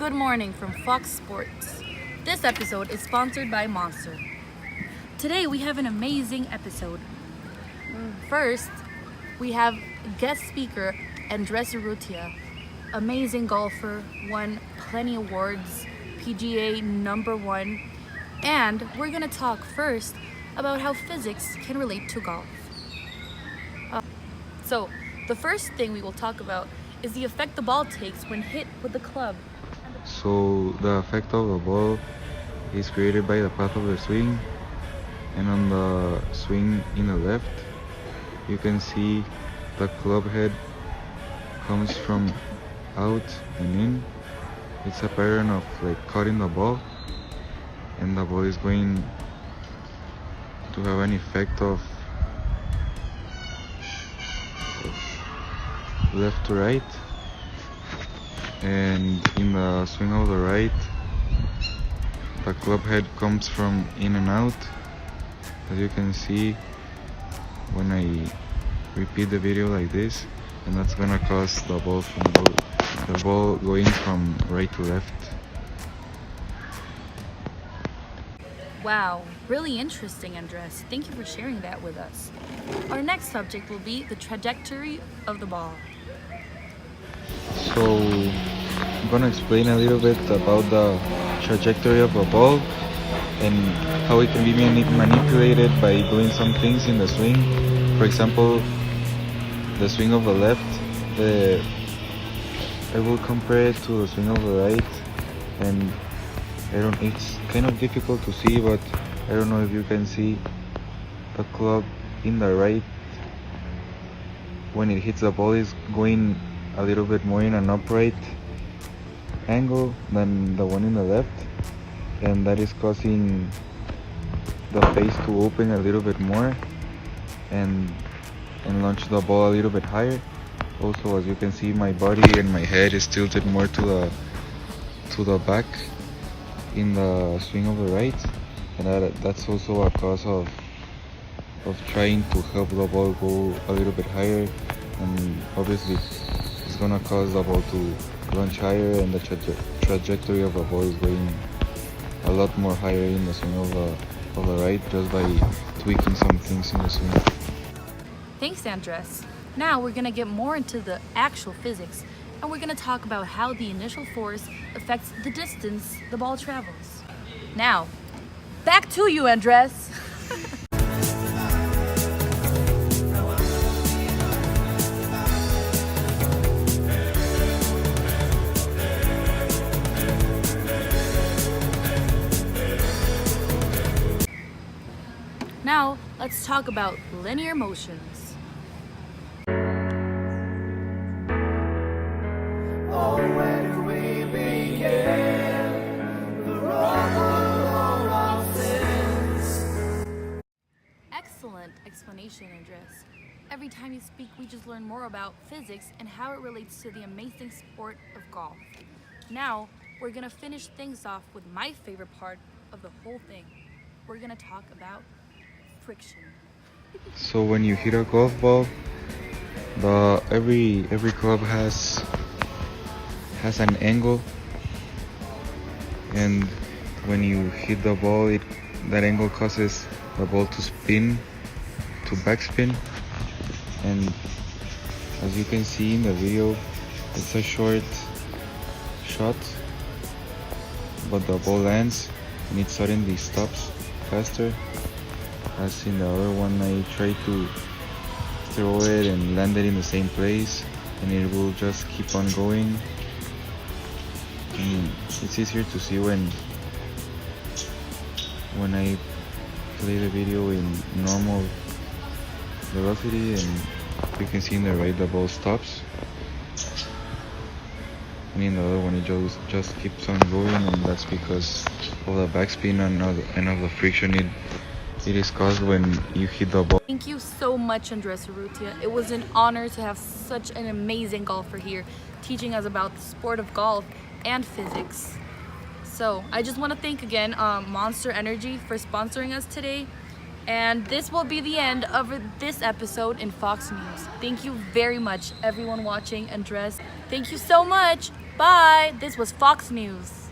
Good morning from Fox Sports. This episode is sponsored by Monster. Today we have an amazing episode. First, we have guest speaker Andres Urrutia, amazing golfer, won plenty awards, PGA #1, and we're gonna talk first about how physics can relate to golf. So, the first thing we will talk about is the effect the ball takes when hit with the club. So the effect of the ball is created by the path of the swing, and on the swing in the left you can see the club head comes from out and in. It's a pattern of like cutting the ball, and the ball is going to have an effect of left to right, and in the swing of the right the club head comes from in and out, as you can see when I repeat the video like this, and that's gonna cause the ball going from right to left. Wow, really interesting, Andres. Thank you for sharing that with us. Our next subject will be the trajectory of the ball. So I'm gonna explain a little bit about the trajectory of a ball and how it can be manipulated by doing some things in the swing. For example, the swing of the left, I will compare it to the swing of the right, and it's kind of difficult to see, but I don't know if you can see the club in the right. When it hits the ball, is going a little bit more in an upright angle than the one in the left, and that is causing the face to open a little bit more and launch the ball a little bit higher. Also, as you can see, my body and my head is tilted more to the back in the swing of the right, and that's also a cause of trying to help the ball go a little bit higher, and obviously it's gonna cause the ball to launch higher, and the trajectory of the ball is going a lot more higher in the swing of the right, just by tweaking some things in the swing. Thanks, Andres. Now we're gonna get more into the actual physics, and we're gonna talk about how the initial force affects the distance the ball travels. Now, back to you, Andres. Now, let's talk about linear motions. Oh, where do we begin? The road along our sins. Excellent explanation, Andres. Every time you speak, we just learn more about physics and how it relates to the amazing sport of golf. Now, we're gonna finish things off with my favorite part of the whole thing. We're gonna talk about friction. So when you hit a golf ball, every club has an angle, and when you hit the ball, that angle causes the ball to spin, to backspin, and as you can see in the video, it's a short shot, but the ball lands and it suddenly stops faster. As in the other one, I tried to throw it and land it in the same place, and it will just keep on going. And it's easier to see when I play the video in normal velocity, and you can see in the right the ball stops, and in the other one it just keeps on going, and that's because of the backspin and of the friction it is caused when you hit the ball. Thank you so much, Andres Urrutia. It was an honor to have such an amazing golfer here teaching us about the sport of golf and physics. So I just want to thank again Monster Energy for sponsoring us today. And this will be the end of this episode in Fox News. Thank you very much, everyone watching. Andres, thank you so much. Bye. This was Fox News.